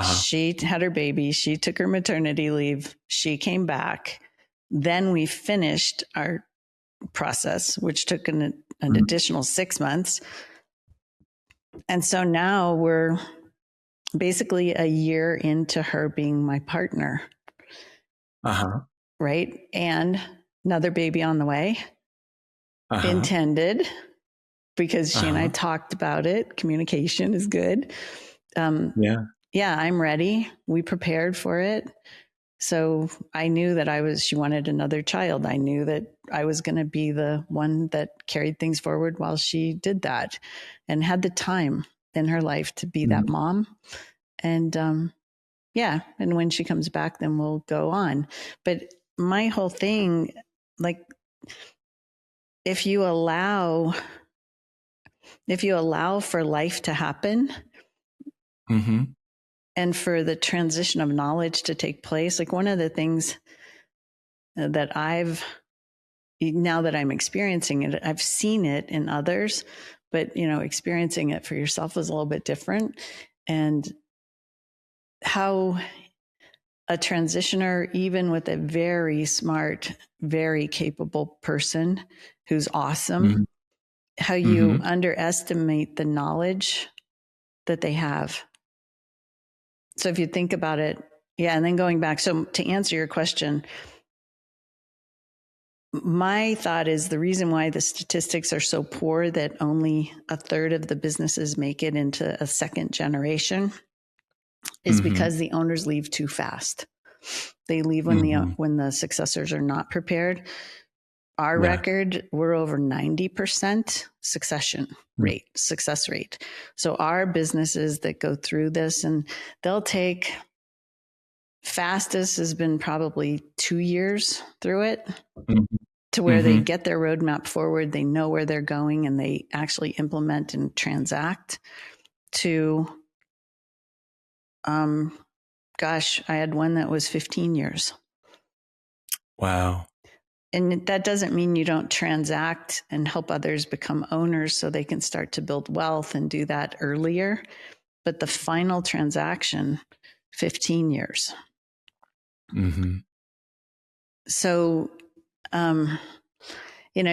S1: She had her baby. She took her maternity leave. She came back. Then we finished our process, which took an additional 6 months. And so now we're basically a year into her being my partner. Right? And another baby on the way. Intended, because she and I talked about it. Communication is good. Yeah, I'm ready. We prepared for it. So I knew that she wanted another child. I knew that I was going to be the one that carried things forward while she did that, and had the time in her life to be that mom. And and when she comes back, then we'll go on. But my whole thing, like, if you allow for life to happen, and for the transition of knowledge to take place, like, one of the things that now that I'm experiencing it, I've seen it in others, but, experiencing it for yourself is a little bit different. And how a transitioner, even with a very smart, very capable person who's awesome, how you underestimate the knowledge that they have. So if you think about it, and then going back, so to answer your question, my thought is the reason why the statistics are so poor that only a third of the businesses make it into a second generation is because the owners leave too fast. They leave when the successors are not prepared. Our record, we're over 90% success rate. So our businesses that go through this, and they'll take, fastest has been probably 2 years through it, to where they get their roadmap forward, they know where they're going, and they actually implement and transact. To, I had one that was 15 years.
S2: Wow.
S1: And that doesn't mean you don't transact and help others become owners so they can start to build wealth and do that earlier. But the final transaction, 15 years. So,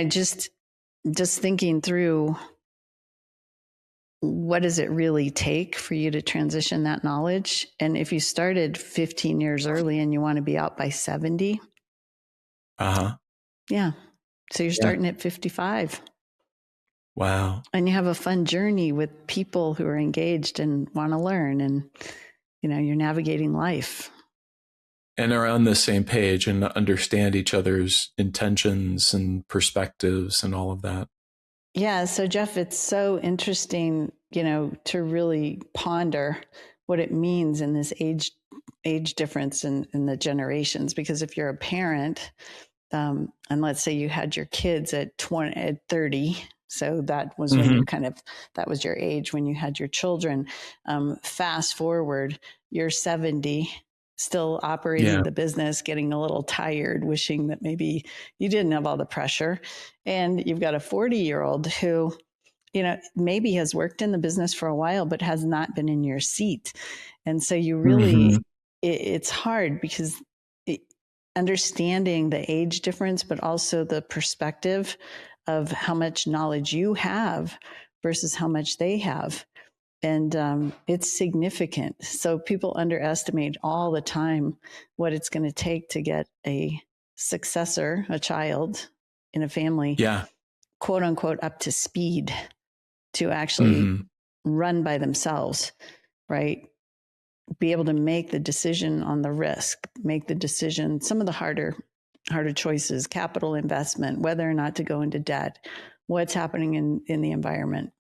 S1: just thinking through, what does it really take for you to transition that knowledge? And if you started 15 years early and you want to be out by 70, yeah. So you're starting at 55.
S2: Wow.
S1: And you have a fun journey with people who are engaged and want to learn, and, you're navigating life.
S2: And are on the same page and understand each other's intentions and perspectives and all of that.
S1: Yeah. So, Jeff, it's so interesting, to really ponder what it means in this age difference in the generations. Because if you're a parent, and let's say you had your kids at 30, so that was when you that was your age when you had your children. Fast forward, you're 70, still operating the business, getting a little tired, wishing that maybe you didn't have all the pressure. And you've got a 40-year-old who, maybe has worked in the business for a while, but has not been in your seat. And so you really, it's hard, because understanding the age difference, but also the perspective of how much knowledge you have versus how much they have. And it's significant. So people underestimate all the time what it's going to take to get a successor, a child in a family, quote unquote, up to speed to actually run by themselves, right? Be able to make the decision on the risk, make the decision, some of the harder choices, capital investment, whether or not to go into debt, what's happening in the environment.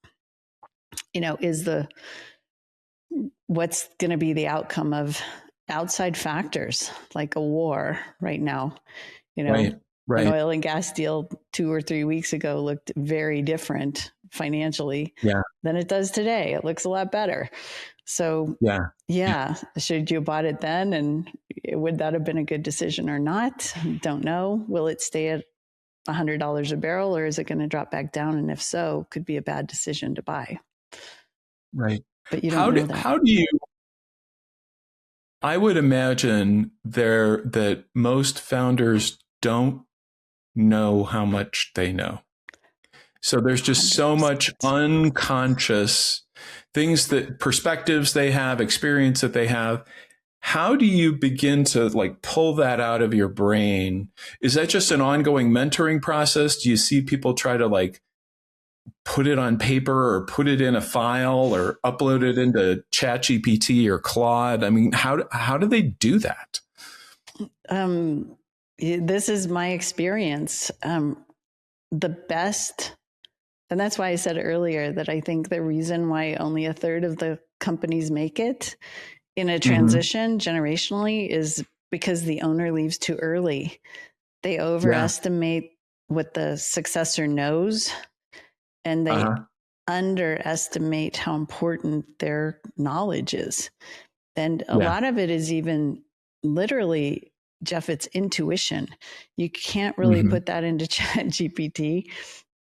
S1: What's going to be the outcome of outside factors like a war right now? An oil and gas deal 2 or 3 weeks ago looked very different financially than it does today. It looks a lot better. So should you have bought it then? And would that have been a good decision or not? Don't know. Will it stay at $100 a barrel, or is it going to drop back down? And if so, could be a bad decision to buy.
S2: Right.
S1: but you don't know that.
S2: How do you, I would imagine that most founders don't know how much they know. So there's just so much
S1: 100%.
S2: unconscious things, that perspectives they have, experience that they have. How do you begin to like pull that out of your brain? Is that just an ongoing mentoring process? Do you see people try to like put it on paper or put it in a file or upload it into ChatGPT or Claude? I mean, how do they do that?
S1: This is my experience. The best, and that's why I said earlier that I think the reason why only a third of the companies make it in a transition generationally is because the owner leaves too early. They overestimate what the successor knows, and they underestimate how important their knowledge is. And a lot of it is even literally, Jeff, it's intuition. You can't really put that into Chat GPT.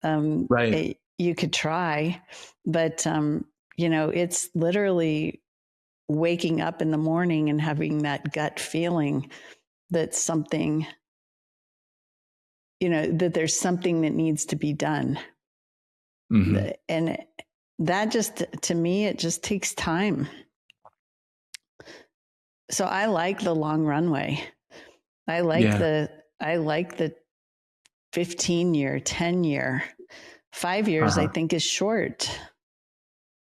S1: You could try, but it's literally waking up in the morning and having that gut feeling that something, that there's something that needs to be done. And that just, to me, it just takes time. So I like the long runway. I like the 15 year, 10 year, 5 years, I think is short.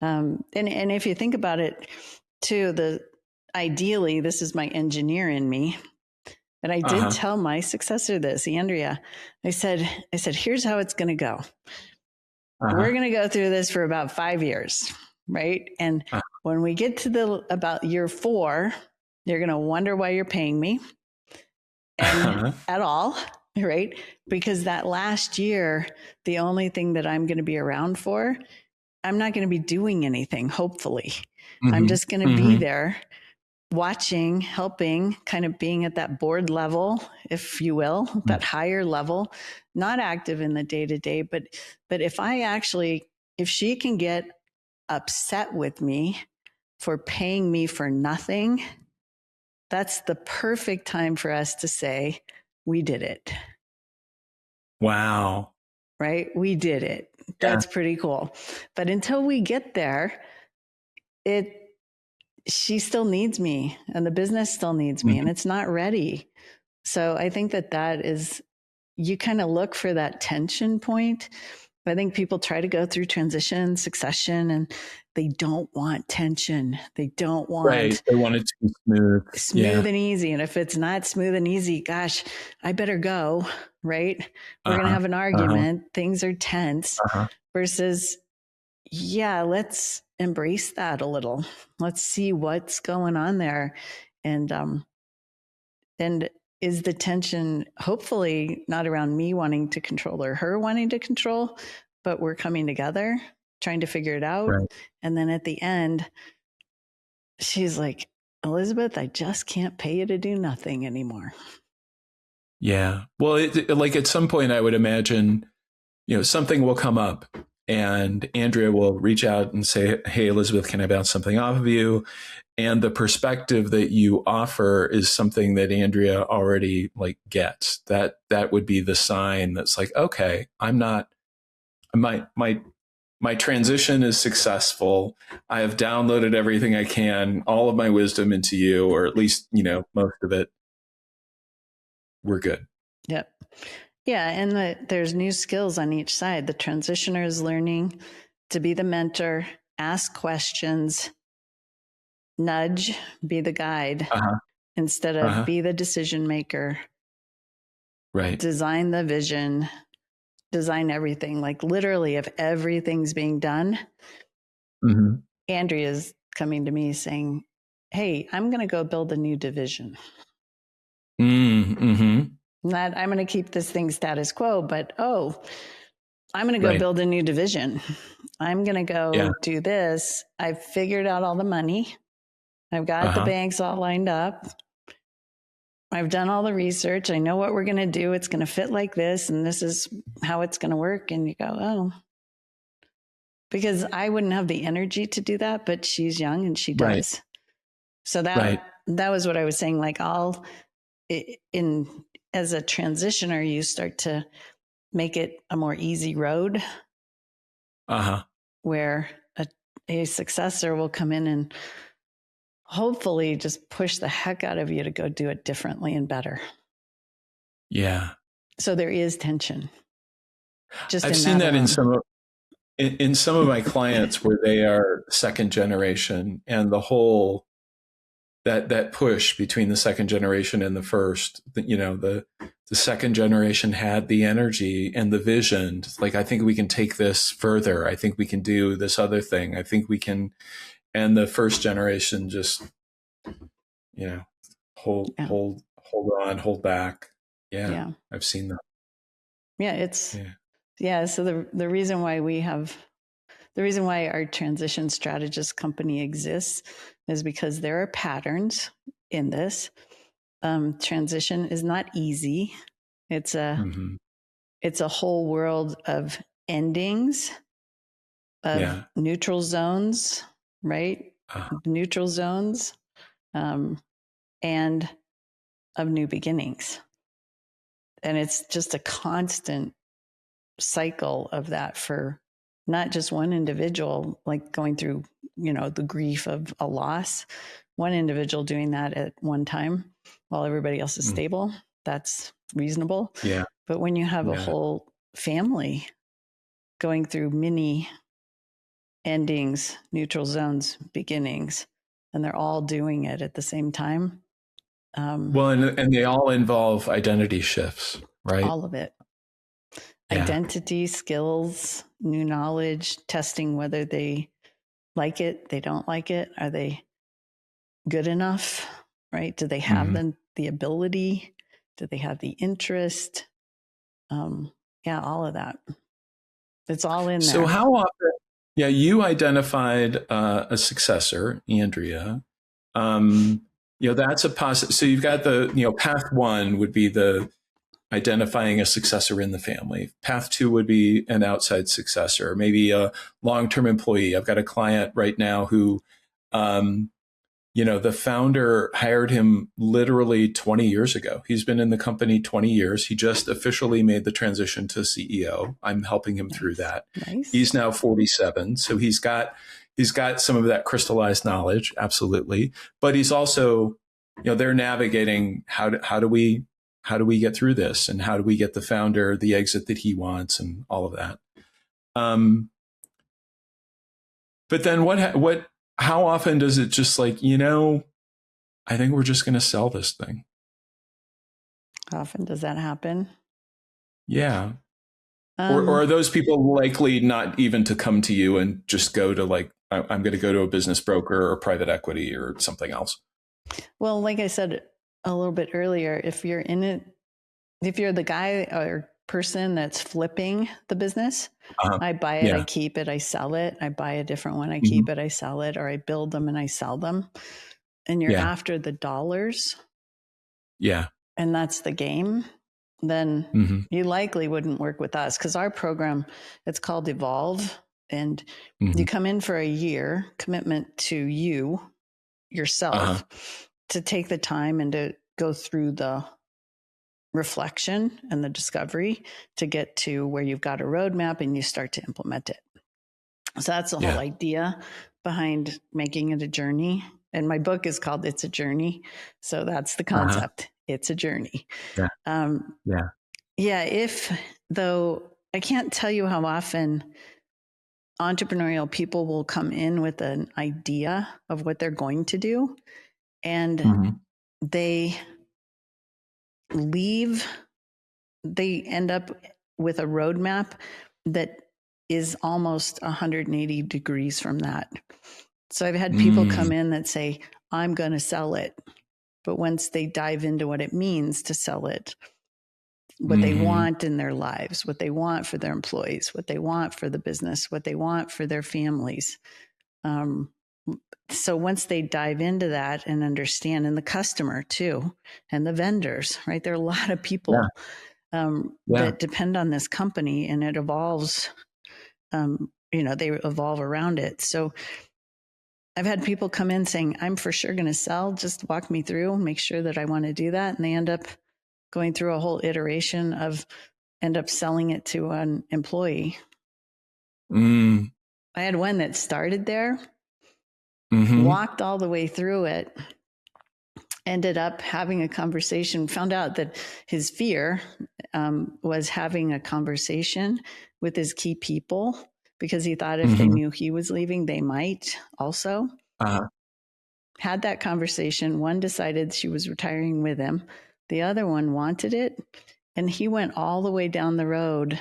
S1: And if you think about it too, ideally, this is my engineer in me. And I did tell my successor this, Andrea. I said, here's how it's going to go. We're going to go through this for about 5 years, right? And when we get to about year 4, you're going to wonder why you're paying me and at all, right? Because that last year, the only thing that I'm going to be around for, I'm not going to be doing anything, hopefully. I'm just going to be there watching, helping, kind of being at that board level, if you will, that higher level, not active in the day-to-day, but if she can get upset with me for paying me for nothing, that's the perfect time for us to say, we did it.
S2: Wow.
S1: Right? We did it. That's pretty cool. But until we get there, she still needs me and the business still needs me and it's not ready. So I think that is, you kind of look for that tension point. I think people try to go through transition, succession, and they don't want tension. They don't want
S2: They want it to be
S1: smooth and easy. And if it's not smooth and easy, gosh, I better go, right? We're going to have an argument. Things are tense versus, let's embrace that a little. Let's see what's going on there. And is the tension hopefully not around me wanting to control or her wanting to control, but we're coming together, trying to figure it out. Right. And then at the end, she's like, Elizabeth, I just can't pay you to do nothing anymore.
S2: Yeah. Well, like at some point, I would imagine, something will come up and Andrea will reach out and say, hey, Elizabeth, can I bounce something off of you? And the perspective that you offer is something that Andrea already like gets. That would be the sign that's like, okay, my transition is successful. I have downloaded everything I can, all of my wisdom into you, or at least, most of it. We're good.
S1: Yep. Yeah. And there's new skills on each side. The transitioner is learning to be the mentor, ask questions, nudge, be the guide instead of be the decision maker.
S2: Right.
S1: Design the vision, design everything. Like literally, if everything's being done, Andrea's coming to me saying, hey, I'm going to go build a new division. Not, I'm going to keep this thing status quo, but I'm going to go build a new division. I'm going to go do this. I've figured out all the money. I've got the banks all lined up. I've done all the research. I know what we're going to do. It's going to fit like this, and this is how it's going to work. And you go, because I wouldn't have the energy to do that, but she's young and she
S2: Right.
S1: does. So
S2: Right.
S1: that was what I was saying. Like as a transitioner, you start to make it a more easy road where a successor will come in and hopefully just push the heck out of you to go do it differently and better.
S2: Yeah.
S1: So there is tension. Just
S2: I've
S1: in
S2: seen that
S1: alone.
S2: in some of my clients where they are second generation, and the whole that push between the second generation and the first, the second generation had the energy and the vision. Like, I think we can take this further. I think we can do this other thing. I think we can. And the first generation just, hold on, hold back. Yeah. I've seen that.
S1: Yeah. So the reason why our transition strategist company exists is because there are patterns in this. Transition is not easy. It's a whole world of endings, of neutral zones, right? Neutral zones, and of new beginnings. And it's just a constant cycle of that for not just one individual, like going through, the grief of a loss, one individual doing that at one time while everybody else is stable. That's reasonable.
S2: Yeah.
S1: But when you have a whole family going through many endings, neutral zones, beginnings, and they're all doing it at the same time.
S2: Well, and they all involve identity shifts, right?
S1: All of it. Yeah. Identity, skills, new knowledge, testing whether they like it, they don't like it. Are they good enough, right? Do they have the ability? Do they have the interest? All of that. It's all in there.
S2: So how often, you identified a successor, Andrea. That's a possible. So you've got the, path one would be the identifying a successor in the family. Path two would be an outside successor, maybe a long-term employee. I've got a client right now who, the founder hired him literally 20 years ago. He's been in the company 20 years. He just officially made the transition to CEO. I'm helping him through that.
S1: Nice.
S2: He's now 47. So he's got some of that crystallized knowledge. Absolutely. But he's also, they're navigating how do we get through this, and how do we get the founder the exit that he wants, and all of that. But then how often does it just like, I think we're just going to sell this thing?
S1: How often does that happen?
S2: Yeah. Or are those people likely not even to come to you and just go to like, I'm going to go to a business broker or private equity or something else?
S1: Well, like I said a little bit earlier, if you're in it, if you're the guy or person that's flipping the business, I buy it, I keep it, I sell it. I buy a different one, I keep it, I sell it, or I build them and I sell them. And you're after the dollars. Yeah. And that's the game. Then you likely wouldn't work with us, because our program, it's called Evolve. And you come in for a year commitment to yourself, to take the time and to go through the reflection and the discovery to get to where you've got a roadmap and you start to implement it. So that's the whole idea behind making it a journey. And my book is called It's a Journey. So that's the concept. It's a journey. Though I can't tell you how often entrepreneurial people will come in with an idea of what they're going to do, and they end up with a roadmap that is almost 180 degrees from that. So I've had people come in that say, I'm going to sell it. But once they dive into what it means to sell it, what they want in their lives, what they want for their employees, what they want for the business, what they want for their families. So once they dive into that and understand, and the customer too, and the vendors, right? There are a lot of people that depend on this company, and it evolves they evolve around it. So I've had people come in saying, I'm for sure going to sell. Just walk me through and make sure that I want to do that. And they end up going through a whole iteration of end up selling it to an employee. I had one that started there, walked all the way through it, ended up having a conversation, found out that his fear was having a conversation with his key people, because he thought if they knew he was leaving, they might also. Had that conversation. One decided she was retiring with him. The other one wanted it. And he went all the way down the road.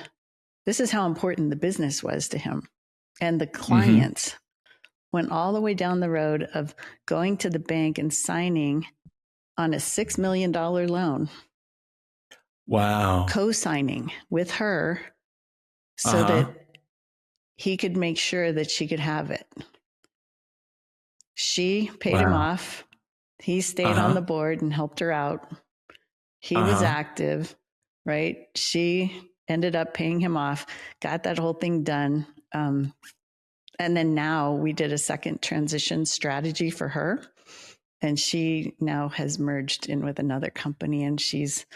S1: This is how important the business was to him. And the clients went all the way down the road of going to the bank and signing on a $6 million loan.
S2: Wow.
S1: Co-signing with her so that he could make sure that she could have it. She paid him off. He stayed on the board and helped her out. He was active, right? She ended up paying him off, got that whole thing done. And then now we did a second transition strategy for her. And she now has merged in with another company, and she's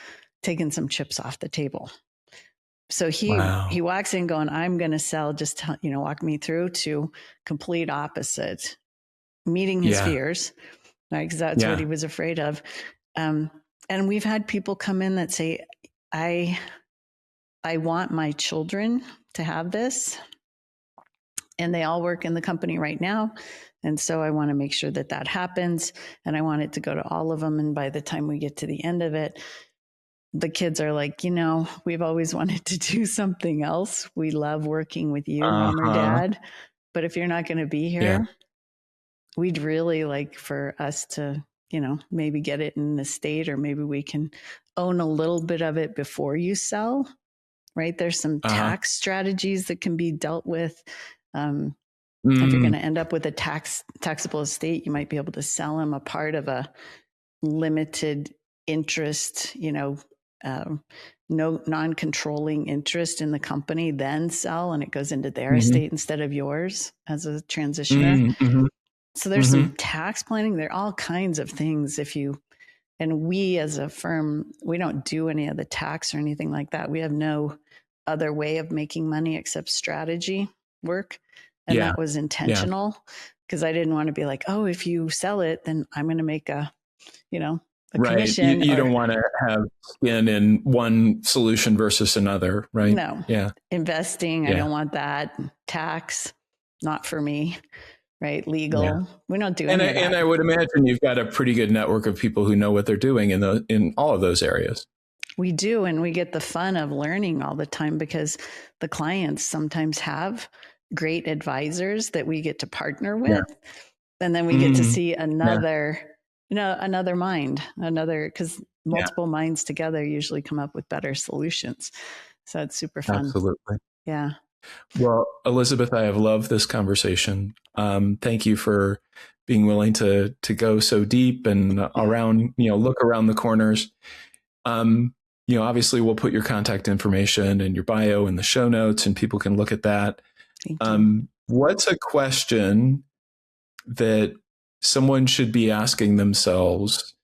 S1: taken some chips off the table. So he walks in going, I'm going to sell, just, walk me through, to complete opposite, meeting his fears, right? Because that's what he was afraid of. And we've had people come in that say, I want my children to have this, and they all work in the company right now. And so I want to make sure that that happens, and I want it to go to all of them. And by the time we get to the end of it, the kids are like, we've always wanted to do something else. We love working with you, mom or dad. But if you're not going to be here, we'd really like for us to, maybe get it in the state, or maybe we can own a little bit of it before you sell, right? There's some tax strategies that can be dealt with. If you're going to end up with a taxable estate, you might be able to sell them a part of a limited interest, no non-controlling interest in the company, then sell, and it goes into their estate instead of yours as a transitioner. So there's some tax planning. There are all kinds of things. And we as a firm, we don't do any of the tax or anything like that. We have no other way of making money except strategy work. And that was intentional, because I didn't want to be like, oh, if you sell it, then I'm going to make a commission.
S2: You don't want to have skin in one solution versus another, right?
S1: No. Yeah. Investing, I don't want that. Tax, not for me, right? Legal, we don't do any of that.
S2: And I would imagine you've got a pretty good network of people who know what they're doing in all of those areas.
S1: We do, and we get the fun of learning all the time, because the clients sometimes have great advisors that we get to partner with. And then we get to see another mind, because multiple minds together usually come up with better solutions. So it's super fun.
S2: Absolutely.
S1: Yeah.
S2: Well, Elizabeth, I have loved this conversation. Thank you for being willing to go so deep and around, look around the corners. Obviously we'll put your contact information and your bio in the show notes, and people can look at that. What's a question that someone should be asking themselves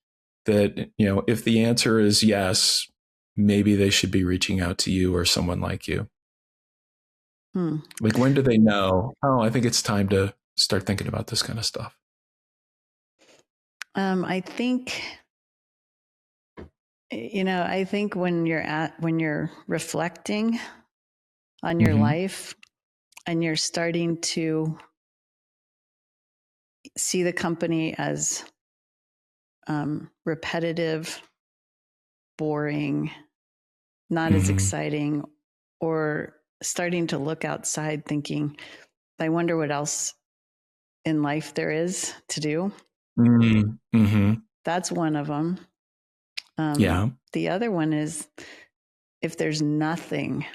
S2: that, if the answer is yes, maybe they should be reaching out to you or someone like you? Like, when do they know, oh, I think it's time to start thinking about this kind of stuff?
S1: I think when you're reflecting on your life, and you're starting to see the company as repetitive, boring, not as exciting, or starting to look outside thinking, I wonder what else in life there is to do. That's one of them. The other one is, if there's nothing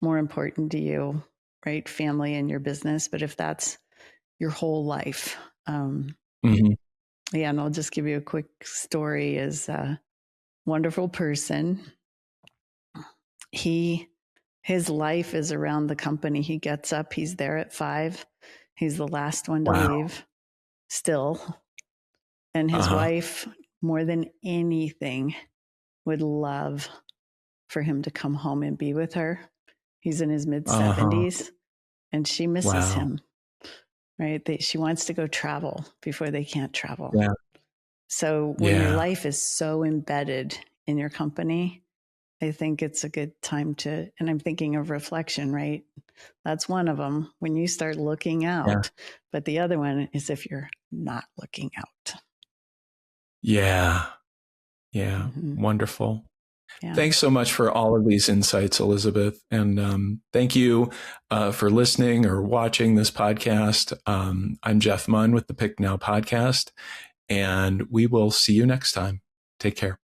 S1: more important to you, right? Family and your business. But if that's your whole life, and I'll just give you a quick story. Is a wonderful person. He His life is around the company. He gets up, he's there at 5. He's the last one to
S2: Wow.
S1: leave still. And his wife, more than anything, would love for him to come home and be with her. He's in his mid 70s and she misses him, right? She wants to go travel before they can't travel.
S2: Yeah.
S1: So when your life is so embedded in your company, I think it's a good time to, and I'm thinking of reflection, right? That's one of them when you start looking out, but the other one is if you're not looking out.
S2: Yeah. Yeah. Wonderful. Yeah. Thanks so much for all of these insights, Elizabeth. And thank you for listening or watching this podcast. I'm Jeff Munn with the Pick Now podcast, and we will see you next time. Take care.